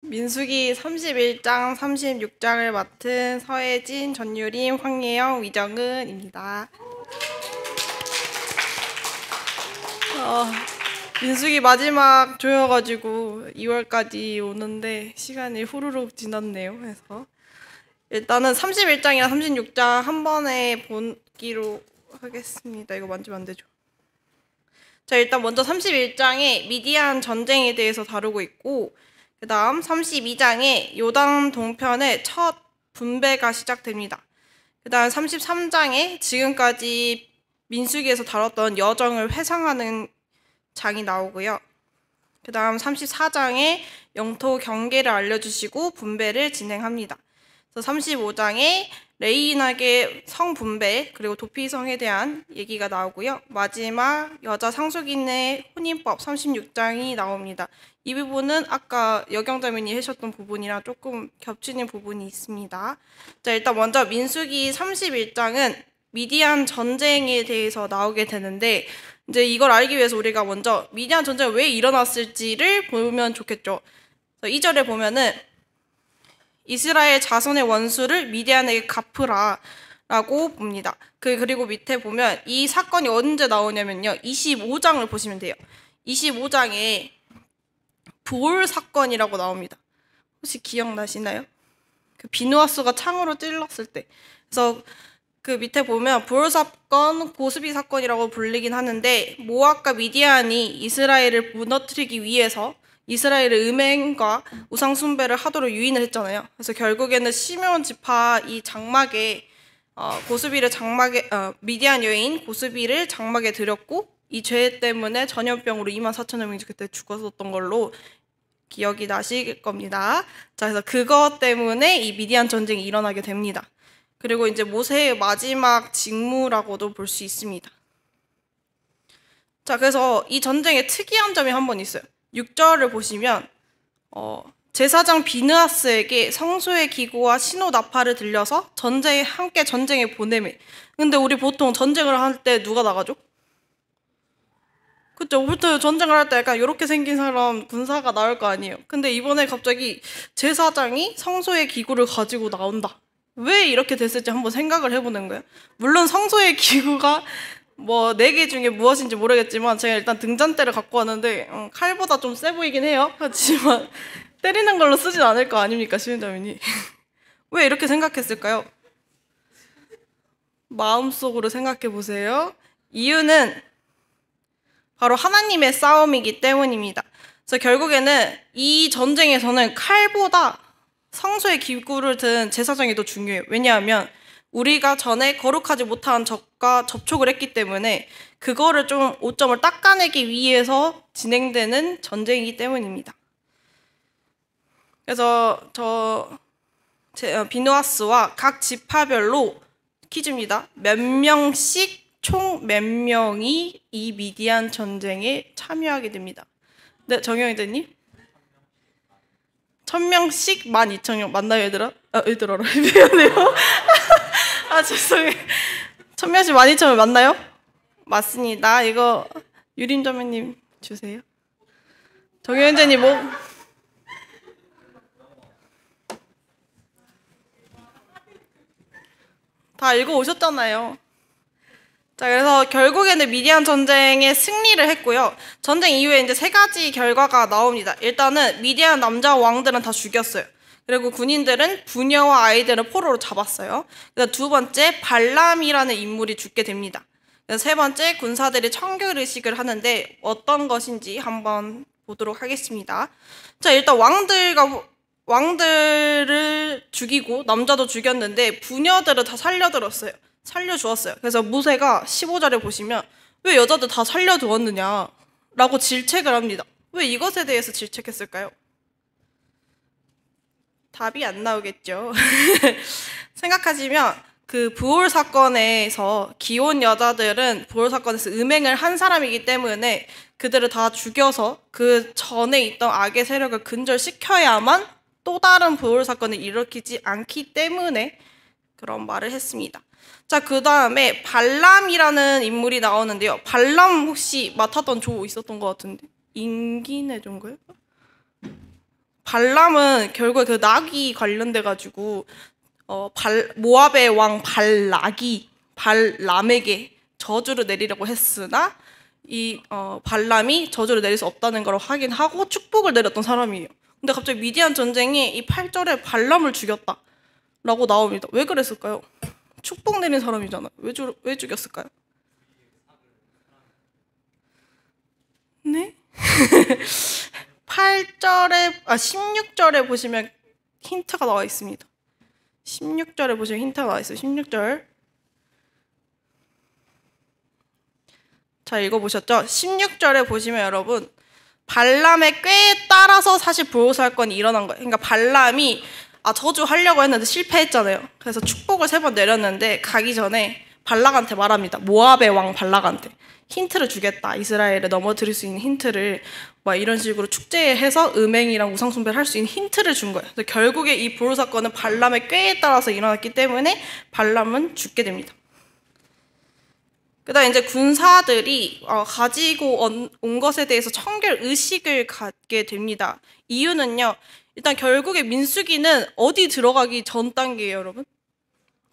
민수기 31장, 36장을 맡은 서혜진, 전유림, 황예영, 위정은입니다. 민수기 마지막 조여가지고 2월까지 오는데 시간이 후루룩 지났네요. 그래서 일단은 31장이랑 36장 한 번에 보기로 하겠습니다. 이거 만지면 안 되죠. 자, 일단 먼저 31장에 미디안 전쟁에 대해서 다루고 있고, 그 다음 32장에 요단 동편의 첫 분배가 시작됩니다. 그 다음 33장에 지금까지 민수기에서 다뤘던 여정을 회상하는 장이 나오고요. 그 다음 34장에 영토 경계를 알려주시고 분배를 진행합니다. 그래서 35장에 레이인에게 성 분배 그리고 도피성에 대한 얘기가 나오고요. 마지막 여자 상속인의 혼인법 36장이 나옵니다. 이 부분은 아까 여경자매님이 하셨던 부분이랑 조금 겹치는 부분이 있습니다. 자, 일단 먼저 민수기 31장은 미디안 전쟁에 대해서 나오게 되는데, 이제 이걸 알기 위해서 우리가 먼저 미디안 전쟁이 왜 일어났을지를 보면 좋겠죠. 2절에 보면은 이스라엘 자손의 원수를 미디안에게 갚으라 라고 봅니다. 그리고 밑에 보면 이 사건이 언제 나오냐면요, 25장을 보시면 돼요. 25장에 부올 사건이라고 나옵니다. 혹시 기억나시나요? 그 비누하스가 창으로 찔렀을 때. 그래서 그 밑에 보면 부올 사건, 고스비 사건이라고 불리긴 하는데, 모압과 미디안이 이스라엘을 무너뜨리기 위해서 이스라엘의 음행과 우상 숭배를 하도록 유인을 했잖아요. 그래서 결국에는 시므온 지파 이 장막에 고스비를 장막에 미디안 여인 고스비를 장막에 들였고, 이 죄 때문에 전염병으로 24,000여 명이 그때 죽었었던 걸로 기억이 나실 겁니다. 자, 그래서 그것 때문에 이 미디안 전쟁이 일어나게 됩니다. 그리고 이제 모세의 마지막 직무라고도 볼 수 있습니다. 자, 그래서 이 전쟁에 특이한 점이 한 번 있어요. 6절을 보시면 제사장 비느하스에게 성소의 기구와 신호 나팔을 들려서 함께 전쟁에 보내매. 근데 우리 보통 전쟁을 할 때 누가 나가죠? 그쵸? 보통 전쟁을 할 때 약간 이렇게 생긴 사람 군사가 나올 거 아니에요. 근데 이번에 갑자기 제사장이 성소의 기구를 가지고 나온다. 왜 이렇게 됐을지 한번 생각을 해보는 거예요. 물론 성소의 기구가 뭐 4개 중에 무엇인지 모르겠지만 제가 일단 등잔대를 갖고 왔는데 칼보다 좀 세 보이긴 해요. 하지만 때리는 걸로 쓰진 않을 거 아닙니까, 시민자민이. 왜 이렇게 생각했을까요? 마음속으로 생각해 보세요. 이유는 바로 하나님의 싸움이기 때문입니다. 그래서 결국에는 이 전쟁에서는 칼보다 성소의 기구를 든 제사장이 더 중요해요. 왜냐하면 우리가 전에 거룩하지 못한 적과 접촉을 했기 때문에 그거를 좀 오점을 닦아내기 위해서 진행되는 전쟁이기 때문입니다. 그래서 비누하스와 각 지파별로 퀴즈입니다. 몇 명씩 총 몇 명이 이 미디안 전쟁에 참여하게 됩니다. 네, 정영희대님. 1000명씩 12,000명 맞나요, 얘들아? 얘들아라. 미안해요. 죄송해요. 1000명씩 12,000명 맞나요? 맞습니다. 이거 유림자매님 주세요. 정영희대님 다 읽어 오셨잖아요. 자, 그래서 결국에는 미디안 전쟁에 승리를 했고요. 전쟁 이후에 이제 3가지 결과가 나옵니다. 일단은 미디안 남자 왕들은 다 죽였어요. 그리고 군인들은 부녀와 아이들을 포로로 잡았어요. 그래서 2번째, 발람이라는 인물이 죽게 됩니다. 그래서 3번째, 군사들이 청결의식을 하는데 어떤 것인지 한번 보도록 하겠습니다. 자, 일단 왕들을 죽이고 남자도 죽였는데 부녀들을 다 살려주었어요. 그래서 모세가 15절에 보시면 왜 여자들 다 살려두었느냐 라고 질책을 합니다. 왜 이것에 대해서 질책했을까요? 답이 안 나오겠죠. 생각하시면 그 부올 사건에서 기혼 여자들은 부올 사건에서 음행을 한 사람이기 때문에 그들을 다 죽여서 그 전에 있던 악의 세력을 근절시켜야만 또 다른 부올 사건을 일으키지 않기 때문에 그런 말을 했습니다. 자, 그 다음에 발람이라는 인물이 나오는데요. 발람 혹시 맡았던 조 있었던 것 같은데? 인기네 종가요? 발람은 결국에 그 낙이 관련돼 가지고 모압의 왕 발람에게 저주를 내리려고 했으나 이 발람이 저주를 내릴 수 없다는 걸 확인하고 축복을 내렸던 사람이에요. 근데 갑자기 미디안 전쟁이 이 8절에 발람을 죽였다라고 나옵니다. 왜 그랬을까요? 축복 내린 사람이잖아요. 왜 죽였을까요? 네? 16절에 보시면 힌트가 나와 있습니다. 16절에 보시면 힌트가 나와 있어요. 16절. 자, 읽어보셨죠? 16절에 보시면 여러분, 발람의 꾀에 따라서 사실 불호사건이 일어난 거예요. 그러니까 발람이 저주하려고 했는데 실패했잖아요. 그래서 축복을 3번 내렸는데 가기 전에 발락한테 말합니다. 모압의 왕 발락한테 힌트를 주겠다. 이스라엘을 넘어뜨릴 수 있는 힌트를 막 이런 식으로 축제해서 음행이랑 우상숭배를 할 수 있는 힌트를 준 거예요. 그래서 결국에 이 불호사건은 발람의 꾀에 따라서 일어났기 때문에 발람은 죽게 됩니다. 그다음 이제 군사들이 가지고 온 것에 대해서 청결 의식을 갖게 됩니다. 이유는요. 일단 결국에 민수기는 어디 들어가기 전 단계예요, 여러분?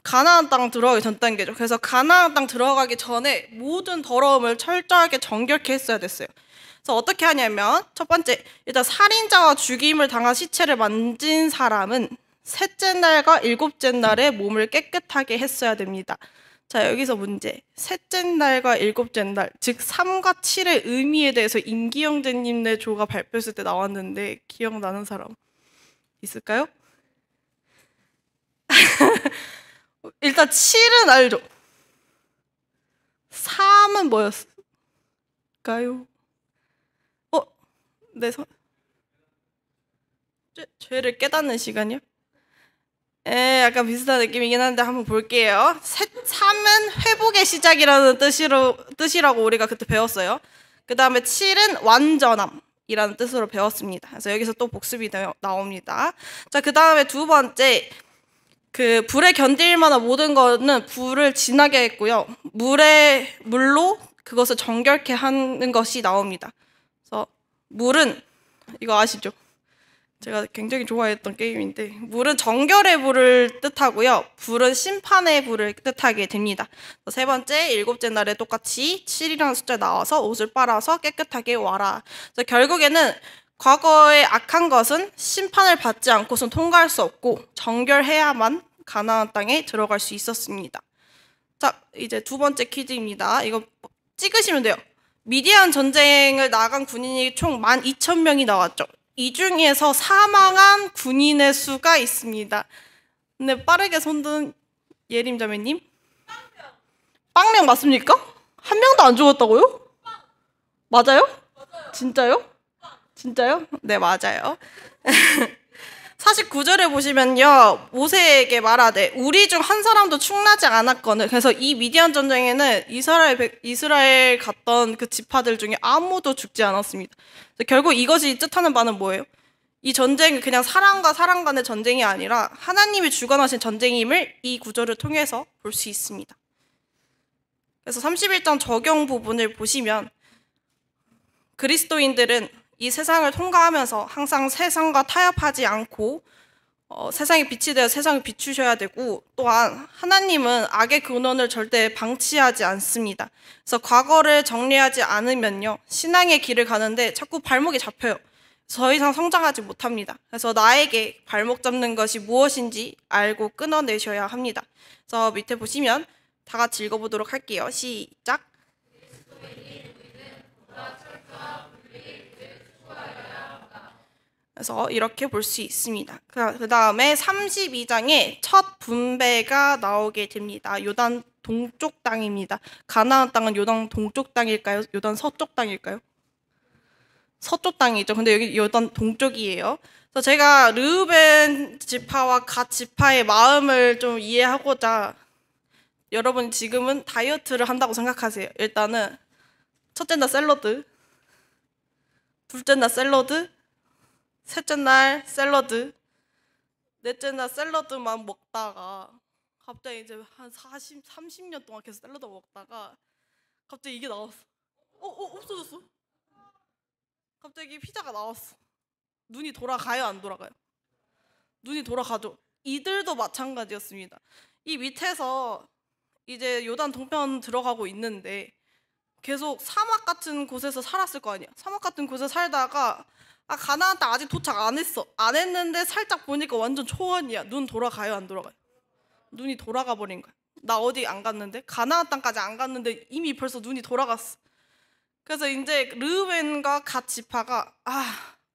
가나안 땅 들어가기 전 단계죠. 그래서 가나안 땅 들어가기 전에 모든 더러움을 철저하게 정결케 했어야 됐어요. 그래서 어떻게 하냐면 첫 번째, 일단 살인자와 죽임을 당한 시체를 만진 사람은 셋째 날과 일곱째 날에 몸을 깨끗하게 했어야 됩니다. 자, 여기서 문제. 셋째 날과 일곱째 날, 즉 3과 7의 의미에 대해서 임기영재님네 조가 발표했을 때 나왔는데 기억나는 사람 있을까요? 일단 7은 알죠? 3은 뭐였을까요? 네, 죄를 깨닫는 시간이요? 약간 비슷한 느낌이긴 한데 한번 볼게요. 3은 회복의 시작이라는 뜻이라고 우리가 그때 배웠어요. 그 다음에 7은 완전함이라는 뜻으로 배웠습니다. 그래서 여기서 또 복습이 나옵니다. 자, 그 다음에 두 번째, 그 불에 견딜 만한 모든 거는 불을 진하게 했고요. 물로 그것을 정결케 하는 것이 나옵니다. 그래서 물은 이거 아시죠? 제가 굉장히 좋아했던 게임인데 물은 정결의 불을 뜻하고요. 불은 심판의 불을 뜻하게 됩니다. 세 번째, 일곱째 날에 똑같이 7이라는 숫자 나와서 옷을 빨아서 깨끗하게 와라. 그래서 결국에는 과거의 악한 것은 심판을 받지 않고선 통과할 수 없고 정결해야만 가나안 땅에 들어갈 수 있었습니다. 자, 이제 두 번째 퀴즈입니다. 이거 찍으시면 돼요. 미디안 전쟁을 나간 군인이 총 12,000명이 나왔죠. 이 중에서 사망한 군인의 수가 있습니다. 근데 빠르게 손든 예림 자매님. 빵명 맞습니까? 한 명도 안 죽었다고요? 맞아요? 진짜요? 진짜요? 네, 맞아요. 49절에 보시면요, 모세에게 말하되 우리 중 한 사람도 충나지 않았거늘. 그래서 이 미디안 전쟁에는 이스라엘 갔던 그 지파들 중에 아무도 죽지 않았습니다. 결국 이것이 뜻하는 바는 뭐예요? 이 전쟁은 그냥 사람과 사람 간의 전쟁이 아니라 하나님이 주관하신 전쟁임을 이 구절을 통해서 볼 수 있습니다. 그래서 31장 적용 부분을 보시면 그리스도인들은 이 세상을 통과하면서 항상 세상과 타협하지 않고 세상의 빛이 되어 세상을 비추셔야 되고, 또한 하나님은 악의 근원을 절대 방치하지 않습니다. 그래서 과거를 정리하지 않으면요, 신앙의 길을 가는데 자꾸 발목이 잡혀요. 더 이상 성장하지 못합니다. 그래서 나에게 발목 잡는 것이 무엇인지 알고 끊어내셔야 합니다. 그래서 밑에 보시면 다 같이 읽어보도록 할게요. 시작. 그래서 이렇게 볼 수 있습니다. 그 다음에 32장에 첫 분배가 나오게 됩니다. 요단 동쪽 땅입니다. 가나안 땅은 요단 동쪽 땅일까요? 요단 서쪽 땅일까요? 서쪽 땅이죠. 근데 여기 요단 동쪽이에요. 그래서 제가 르우벤 지파와 갓 지파의 마음을 좀 이해하고자, 여러분 지금은 다이어트를 한다고 생각하세요. 일단은 첫째 날 샐러드, 둘째 날 샐러드, 셋째 날 샐러드, 넷째 날 샐러드만 먹다가 갑자기 이제 한 30년 동안 계속 샐러드 먹다가 갑자기 이게 나왔어. 없어졌어. 갑자기 피자가 나왔어. 눈이 돌아가요, 안 돌아가요? 눈이 돌아가죠. 이들도 마찬가지였습니다. 이 밑에서 이제 요단 동편 들어가고 있는데 계속 사막 같은 곳에서 살았을 거 아니야. 사막 같은 곳에 살다가 가나안 땅 아직 도착 안 했어. 안 했는데 살짝 보니까 완전 초원이야. 눈 돌아가요, 안 돌아가요? 눈이 돌아가 버린 거야. 나 어디 안 갔는데? 가나안 땅까지 안 갔는데 이미 벌써 눈이 돌아갔어. 그래서 이제 르우벤과 갓 지파가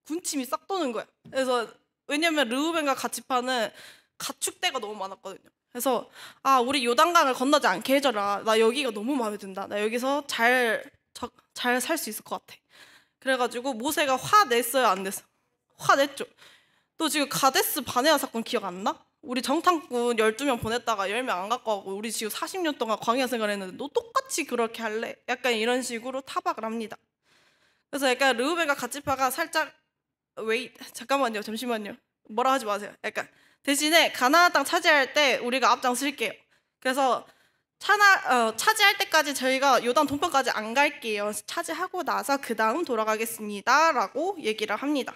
군침이 싹 도는 거야. 그래서 왜냐면 르우벤과 갓 지파는 가축대가 너무 많았거든요. 그래서 우리 요단강을 건너지 않게 해줘라. 나 여기가 너무 마음에 든다. 나 여기서 잘 살 수 있을 것 같아. 그래가지고 모세가 화냈어요, 안 냈어? 화냈죠. 너 지금 가데스 바네아 사건 기억 안 나? 우리 정탐꾼 12명 보냈다가 10명 안 갖고 가고 우리 지금 40년 동안 광야 생활했는데 너 똑같이 그렇게 할래? 약간 이런 식으로 타박을 합니다. 그래서 약간 르우벤과 갓지파가 살짝 잠깐만요, 잠시만요. 뭐라 하지 마세요. 약간 대신에 가나안 땅 차지할 때 우리가 앞장설게요. 그래서 차지할 때까지 저희가 요단 동편까지 안 갈게요. 차지하고 나서 그 다음 돌아가겠습니다 라고 얘기를 합니다.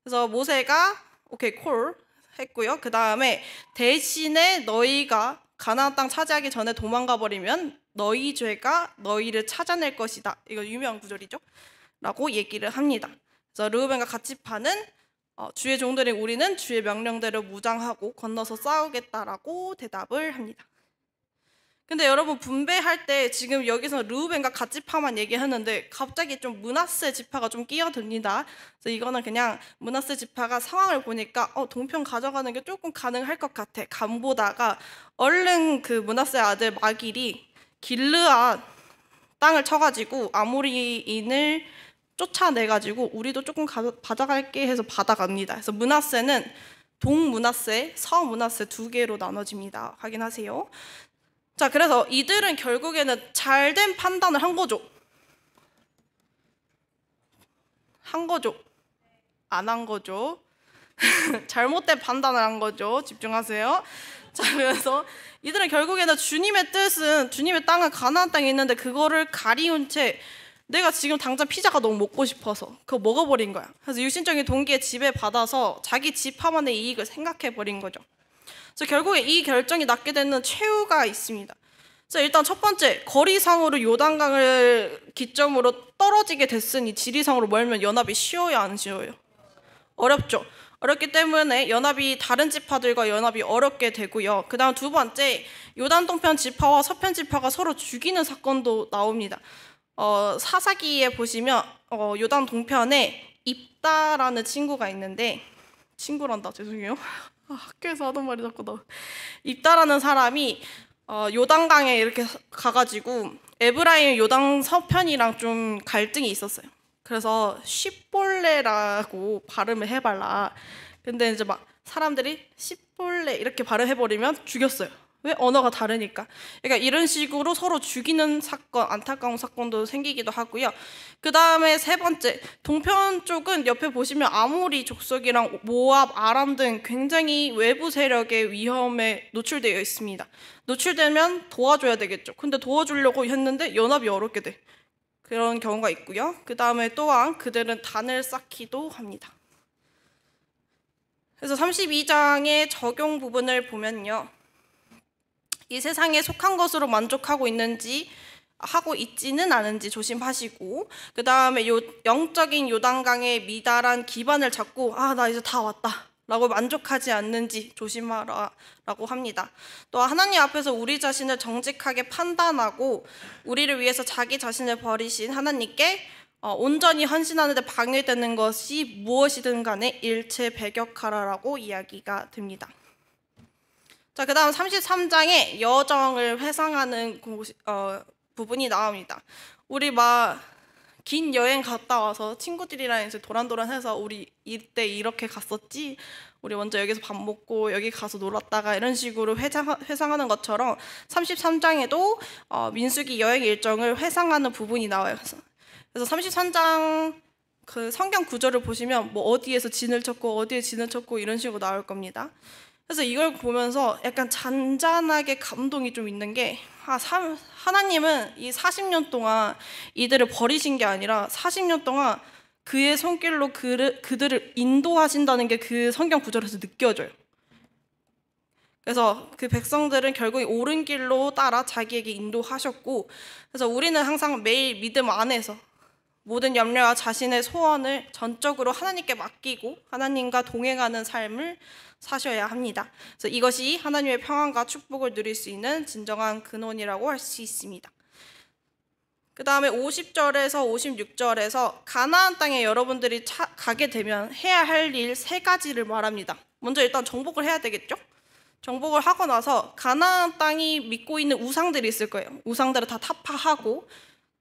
그래서 모세가 오케이 콜 했고요. 그 다음에 대신에 너희가 가나안 땅 차지하기 전에 도망가 버리면 너희 죄가 너희를 찾아낼 것이다. 이거 유명한 구절이죠. 라고 얘기를 합니다. 그래서 르우벤과 갓지파는 주의 종들인 우리는 주의 명령대로 무장하고 건너서 싸우겠다라고 대답을 합니다. 근데 여러분 분배할 때 지금 여기서 르우벤과 갓지파만 얘기하는데 갑자기 좀 므낫세 지파가 좀 끼어듭니다. 그래서 이거는 그냥 므낫세 지파가 상황을 보니까 동편 가져가는 게 조금 가능할 것 같아. 간보다가 얼른 그 므낫세 아들 마길이 길르앗 땅을 쳐가지고 아모리인을 쫓아내가지고 우리도 조금 받아갈게 해서 받아갑니다. 그래서 므낫세는 동므낫세, 서므낫세 두 개로 나눠집니다. 확인하세요. 자, 그래서 이들은 결국에는 잘된 판단을 한 거죠. 안 한 거죠. 잘못된 판단을 한 거죠. 집중하세요. 자, 그래서 이들은 결국에는 주님의 뜻은 주님의 땅은 가나안 땅에 있는데 그거를 가리운 채 내가 지금 당장 피자가 너무 먹고 싶어서 그거 먹어버린 거야. 그래서 육신적인 동기에 지배받아서 자기 지파만의 이익을 생각해버린 거죠. 그래서 결국에 이 결정이 낳게 되는 최후가 있습니다. 자, 일단 첫 번째, 거리상으로 요단강을 기점으로 떨어지게 됐으니 지리상으로 멀면 연합이 쉬워요, 안 쉬워요? 어렵죠. 어렵기 때문에 연합이 다른 지파들과 연합이 어렵게 되고요. 그 다음 두 번째, 요단 동편 지파와 서편 지파가 서로 죽이는 사건도 나옵니다. 사사기에 보시면 요단 동편에 입다라는 친구가 있는데 친구란다, 죄송해요. 학교에서 하던 말이 자꾸 나. 입다라는 사람이 요단강에 이렇게 가가지고 에브라임 요단 서편이랑 좀 갈등이 있었어요. 그래서 쉽볼레라고 발음을 해발라. 근데 이제 막 사람들이 쉽볼레 이렇게 발음해버리면 죽였어요. 왜? 언어가 다르니까. 그러니까 이런 식으로 서로 죽이는 사건, 안타까운 사건도 생기기도 하고요. 그 다음에 세 번째, 동편 쪽은 옆에 보시면 아모리 족속이랑 모압, 아람 등 굉장히 외부 세력의 위험에 노출되어 있습니다. 노출되면 도와줘야 되겠죠. 근데 도와주려고 했는데 연합이 어렵게 돼. 그런 경우가 있고요. 그 다음에 또한 그들은 단을 쌓기도 합니다. 그래서 32장의 적용 부분을 보면요. 이 세상에 속한 것으로 만족하고 있는지 하고 있지는 않은지 조심하시고, 그 다음에 영적인 요단강의 미달한 기반을 잡고 나 이제 다 왔다 라고 만족하지 않는지 조심하라고 합니다. 또 하나님 앞에서 우리 자신을 정직하게 판단하고 우리를 위해서 자기 자신을 버리신 하나님께 온전히 헌신하는 데 방해되는 것이 무엇이든 간에 일체 배격하라라고 이야기가 됩니다. 자, 그 다음 33장에 여정을 회상하는 부분이 나옵니다. 우리 막 긴 여행 갔다 와서 친구들이랑 이제 도란도란해서 우리 이때 이렇게 갔었지, 우리 먼저 여기서 밥 먹고 여기 가서 놀았다가 이런 식으로 회상하는 것처럼 33장에도 민수기 여행 일정을 회상하는 부분이 나와요. 그래서 33장 그 성경 구절을 보시면 뭐 어디에서 진을 쳤고 어디에 진을 쳤고 이런 식으로 나올 겁니다. 그래서 이걸 보면서 약간 잔잔하게 감동이 좀 있는 게, 하나님은 이 40년 동안 이들을 버리신 게 아니라 40년 동안 그의 손길로 그들을 인도하신다는 게 그 성경 구절에서 느껴져요. 그래서 그 백성들은 결국 옳은 길로 따라 자기에게 인도하셨고, 그래서 우리는 항상 매일 믿음 안에서 모든 염려와 자신의 소원을 전적으로 하나님께 맡기고 하나님과 동행하는 삶을 사셔야 합니다. 그래서 이것이 하나님의 평안과 축복을 누릴 수 있는 진정한 근원이라고 할 수 있습니다. 그 다음에 50절에서 56절에서 가나안 땅에 여러분들이 가게 되면 해야 할 일 3가지를 말합니다. 먼저 일단 정복을 해야 되겠죠? 정복을 하고 나서 가나안 땅이 믿고 있는 우상들이 있을 거예요. 우상들을 다 타파하고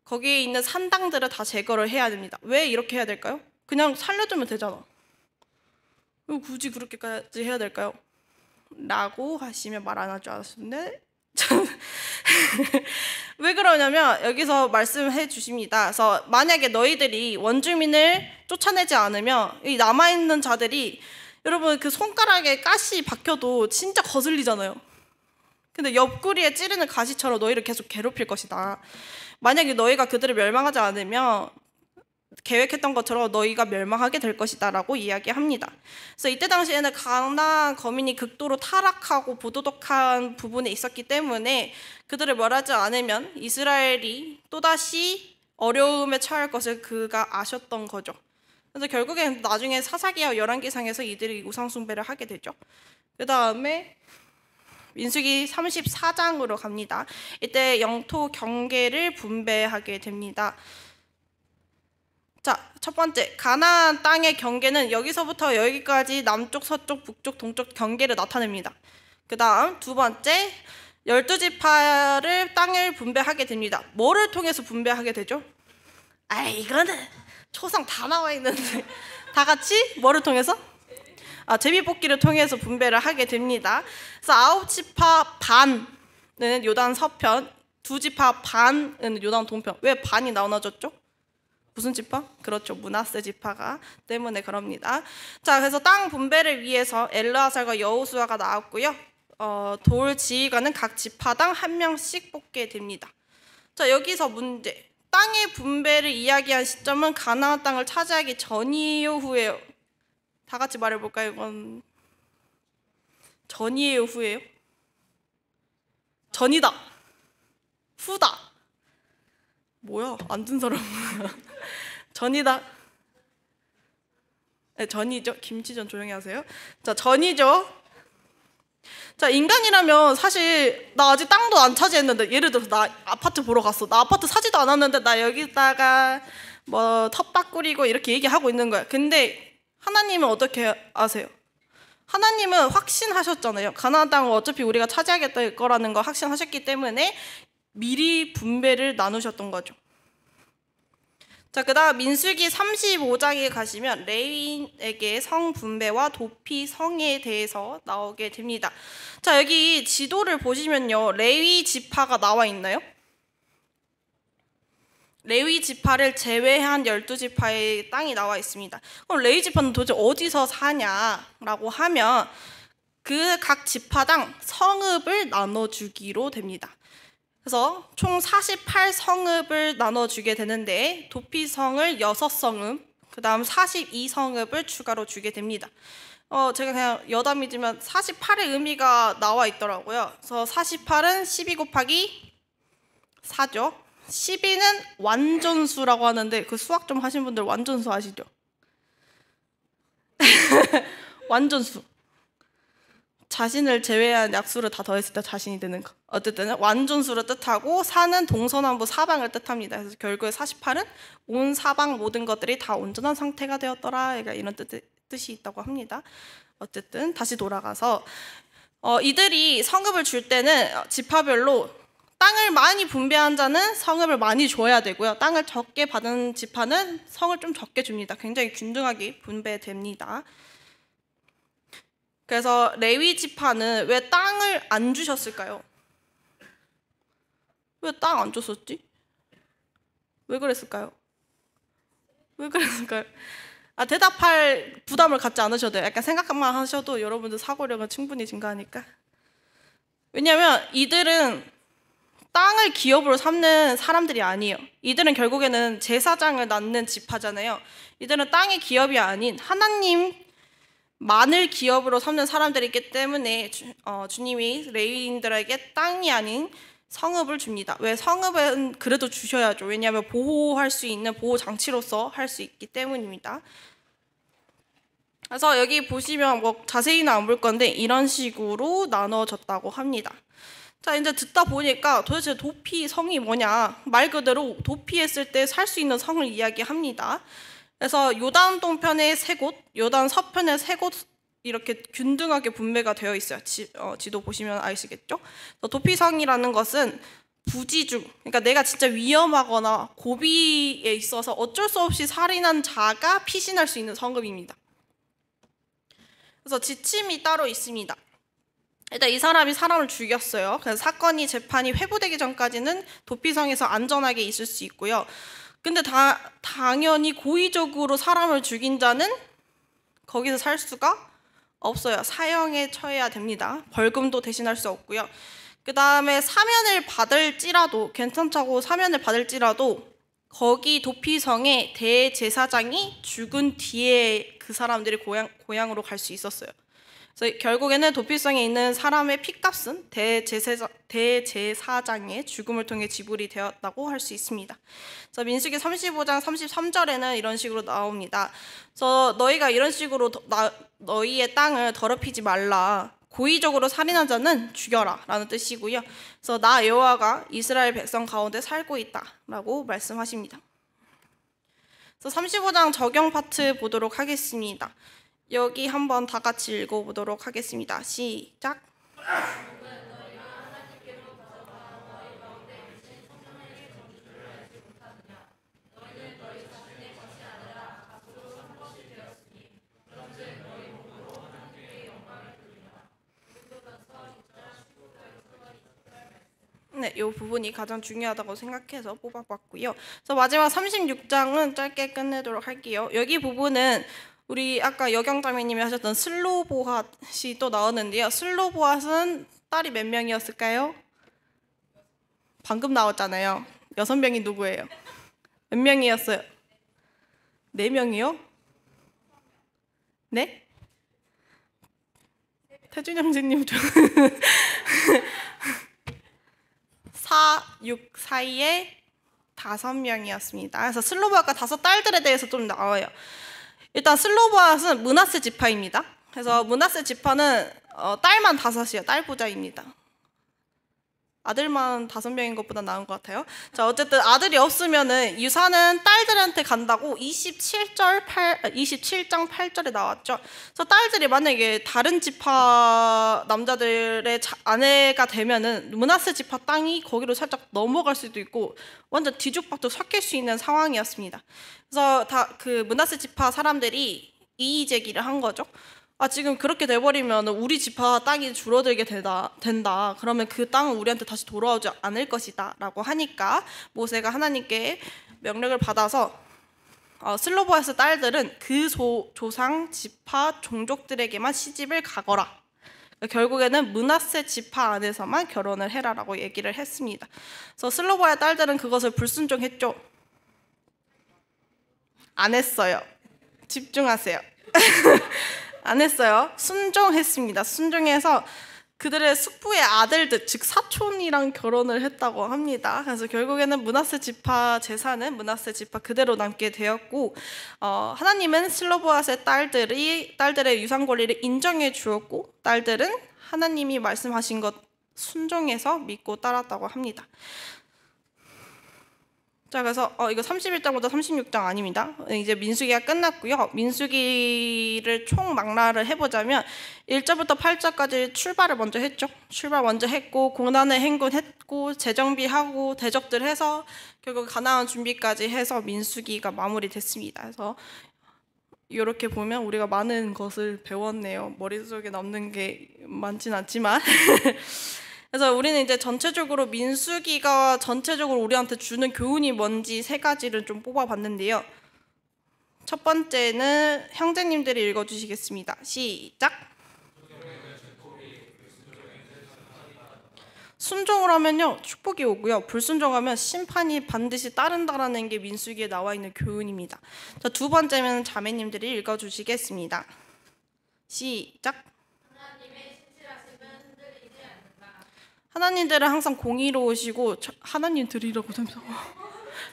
거기에 있는 산당들을 다 제거를 해야 됩니다. 왜 이렇게 해야 될까요? 그냥 살려두면 되잖아. 왜 굳이 그렇게까지 해야 될까요? 라고 하시면 말 안 할 줄 알았는데 왜 그러냐면 여기서 말씀해 주십니다. 그래서 만약에 너희들이 원주민을 쫓아내지 않으면 이 남아있는 자들이, 여러분 그 손가락에 가시 박혀도 진짜 거슬리잖아요. 근데 옆구리에 찌르는 가시처럼 너희를 계속 괴롭힐 것이다. 만약에 너희가 그들을 멸망하지 않으면 계획했던 것처럼 너희가 멸망하게 될 것이다 라고 이야기합니다. 그래서 이때 당시에는 가나안 거민이 극도로 타락하고 부도덕한 부분에 있었기 때문에 그들을 멸하지 않으면 이스라엘이 또다시 어려움에 처할 것을 그가 아셨던 거죠. 그래서 결국엔 나중에 사사기와 열왕기상에서 이들이 우상 숭배를 하게 되죠. 그 다음에 민수기 34장으로 갑니다. 이때 영토 경계를 분배하게 됩니다. 자, 첫 번째, 가나안 땅의 경계는 여기서부터 여기까지 남쪽, 서쪽, 북쪽, 동쪽 경계를 나타냅니다. 그 다음 두 번째, 12지파를 땅을 분배하게 됩니다. 뭐를 통해서 분배하게 되죠? 이거는 초상 다 나와 있는데 다 같이 뭐를 통해서? 제비뽑기를 통해서 분배를 하게 됩니다. 그래서 9지파 반은 요단 서편, 2지파 반은 요단 동편. 왜 반이 나눠졌죠? 무슨 지파? 그렇죠, 므낫세 지파가 때문에 그럽니다. 자, 그래서 땅 분배를 위해서 엘르아살과 여호수아가 나왔고요. 돌 지휘관은 각 지파당 1명씩 뽑게 됩니다. 자, 여기서 문제. 땅의 분배를 이야기한 시점은 가나안 땅을 차지하기 전이에요, 후예요? 다 같이 말해볼까요? 이건 전이에요, 후예요? 전이다. 후다. 뭐야? 안 든 사람. 전이다. 네, 전이죠. 김치전 조용히 하세요. 자, 전이죠. 자, 인간이라면 사실 나 아직 땅도 안 차지했는데, 예를 들어서 나 아파트 보러 갔어. 나 아파트 사지도 않았는데 나 여기다가 뭐 텃밭 꾸리고 이렇게 얘기하고 있는 거야. 근데 하나님은 어떻게 아세요? 하나님은 확신하셨잖아요. 가나안 땅을 어차피 우리가 차지하겠다 거라는 거 확신하셨기 때문에 미리 분배를 나누셨던 거죠. 자, 그 다음 민수기 35장에 가시면 레위인에게 성 분배와 도피 성에 대해서 나오게 됩니다. 자, 여기 지도를 보시면요, 레위 지파가 나와 있나요? 레위 지파를 제외한 12지파의 땅이 나와 있습니다. 그럼 레위 지파는 도대체 어디서 사냐라고 하면 그 각 지파당 성읍을 나눠주기로 됩니다. 그래서 총 48성읍을 나눠주게 되는데 도피성을 6성읍, 그 다음 42성읍을 추가로 주게 됩니다. 제가 그냥 여담이지만 48의 의미가 나와 있더라고요. 그래서 48은 12 곱하기 4죠. 12는 완전수라고 하는데 그 수학 좀 하신 분들 완전수 아시죠? 완전수. 자신을 제외한 약수를 다 더했을 때 자신이 되는 거. 어쨌든 완전수를 뜻하고 4는 동서남북 사방을 뜻합니다. 그래서 결국에 48은 온 사방 모든 것들이 다 온전한 상태가 되었더라. 그러니까 이런 뜻이 있다고 합니다. 어쨌든 다시 돌아가서 이들이 성읍을 줄 때는 지파별로 땅을 많이 분배한 자는 성읍을 많이 줘야 되고요. 땅을 적게 받은 지파는 성을 좀 적게 줍니다. 굉장히 균등하게 분배됩니다. 그래서 레위 지파는 왜 땅을 안 주셨을까요? 왜 땅 안 줬었지? 왜 그랬을까요? 왜 그랬을까요? 대답할 부담을 갖지 않으셔도 돼요. 약간 생각만 하셔도 여러분들 사고력은 충분히 증가하니까. 왜냐하면 이들은 땅을 기업으로 삼는 사람들이 아니에요. 이들은 결국에는 제사장을 낳는 지파잖아요. 이들은 땅의 기업이 아닌 하나님만을 기업으로 삼는 사람들이기 때문에 주님이 레위인들에게 땅이 아닌 성읍을 줍니다. 왜? 성읍은 그래도 주셔야죠. 왜냐하면 보호할 수 있는 보호 장치로서 할 수 있기 때문입니다. 그래서 여기 보시면 뭐 자세히는 안 볼 건데 이런 식으로 나눠졌다고 합니다. 자, 이제 듣다 보니까 도대체 도피 성이 뭐냐, 말 그대로 도피했을 때 살 수 있는 성을 이야기합니다. 그래서 요단 동편에 3곳, 요단 서편에 3곳 이렇게 균등하게 분배가 되어 있어요. 지도 보시면 아시겠죠? 도피성이라는 것은 부지중, 그러니까 내가 진짜 위험하거나 고비에 있어서 어쩔 수 없이 살인한 자가 피신할 수 있는 성읍입니다. 그래서 지침이 따로 있습니다. 일단 이 사람이 사람을 죽였어요. 그래서 사건이 재판이 회부되기 전까지는 도피성에서 안전하게 있을 수 있고요. 근데 당연히 고의적으로 사람을 죽인 자는 거기서 살 수가 없어요. 사형에 처해야 됩니다. 벌금도 대신할 수 없고요. 그 다음에 사면을 받을지라도, 괜찮다고 사면을 받을지라도 거기 도피성에 대제사장이 죽은 뒤에 그 사람들이 고향으로 갈 수 있었어요. 그래서 결국에는 도피성에 있는 사람의 피값은 대제사장의 죽음을 통해 지불이 되었다고 할 수 있습니다. 그래서 민수기 35장 33절에는 이런 식으로 나옵니다. 그래서 너희가 이런 식으로 너희의 땅을 더럽히지 말라. 고의적으로 살인한 자는 죽여라 라는 뜻이고요. 그래서 나 여호와가 이스라엘 백성 가운데 살고 있다 라고 말씀하십니다. 그래서 35장 적용 파트 보도록 하겠습니다. 여기 한번 다 같이 읽어보도록 하겠습니다. 시작. 네, 이 부분이 가장 중요하다고 생각해서 뽑아봤고요. 그래서 마지막 36장은 짧게 끝내도록 할게요. 여기 부분은 우리 아까 여경자매님이 하셨던 슬로보핫이 또 나오는데요. 슬로보핫은 딸이 몇 명이었을까요? 방금 나왔잖아요. 6명이 누구예요? 몇 명이었어요? 4명이요? 네? 태준 형제님 좀 4, 6 사이에 5명이었습니다. 그래서 슬로보아가 5 딸들에 대해서 좀 나와요. 일단 슬로보아는 므낫세 지파입니다. 그래서 므낫세 지파는 딸만 5이에요. 딸 부자입니다. 아들만 5명인 것보다 나은 것 같아요. 자, 어쨌든 아들이 없으면은 유산은 딸들한테 간다고 27장 8절에 나왔죠. 그래서 딸들이 만약에 다른 지파 남자들의 아내가 되면은 므낫세 지파 땅이 거기로 살짝 넘어갈 수도 있고 완전 뒤죽박죽 섞일 수 있는 상황이었습니다. 그래서 그 므낫세 지파 사람들이 이의 제기를 한 거죠. 지금 그렇게 돼버리면 우리 지파 땅이 줄어들게 된다. 그러면 그 땅은 우리한테 다시 돌아오지 않을 것이다 라고 하니까 모세가 하나님께 명령을 받아서 슬로보아스 딸들은 그 조상 지파 종족들에게만 시집을 가거라. 결국에는 므낫세 지파 안에서만 결혼을 해라라고 얘기를 했습니다. 그래서 슬로보아의 딸들은 그것을 불순종했죠. 안 했어요. 집중하세요. 안 했어요. 순종했습니다. 순종해서 그들의 숙부의 아들들, 즉 사촌이랑 결혼을 했다고 합니다. 그래서 결국에는 므낫세 지파 재산은 므낫세 지파 그대로 남게 되었고, 하나님은 슬로보아스의 딸들의 유산 권리를 인정해 주었고, 딸들은 하나님이 말씀하신 것 순종해서 믿고 따랐다고 합니다. 자, 그래서 이거 31장부터 36장 아닙니다. 이제 민수기가 끝났고요. 민수기를 총 망라를 해보자면 1절부터 8절까지 출발을 먼저 했죠. 출발 먼저 했고 고난의 행군했고 재정비하고 대적들 해서 결국 가나안 준비까지 해서 민수기가 마무리됐습니다. 그래서 이렇게 보면 우리가 많은 것을 배웠네요. 머릿속에 남는 게 많진 않지만 그래서 우리는 이제 전체적으로 민수기가 전체적으로 우리한테 주는 교훈이 뭔지 3가지를 좀 뽑아봤는데요. 첫 번째는 형제님들이 읽어주시겠습니다. 시작. 순종을 하면요 축복이 오고요. 불순종하면 심판이 반드시 따른다라는 게 민수기에 나와 있는 교훈입니다. 자, 두 번째는 자매님들이 읽어주시겠습니다. 시작. 하나님들은 항상 공의로우시고 하나님들이라고 하면서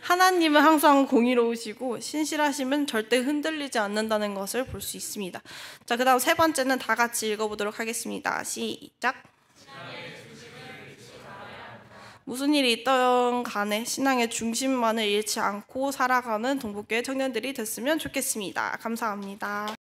하나님은 항상 공의로우시고 신실하심은 절대 흔들리지 않는다는 것을 볼 수 있습니다. 자, 그다음 세 번째는 다 같이 읽어보도록 하겠습니다. 시작. 무슨 일이 있던 간에 신앙의 중심만을 잃지 않고 살아가는 동북교회 청년들이 됐으면 좋겠습니다. 감사합니다.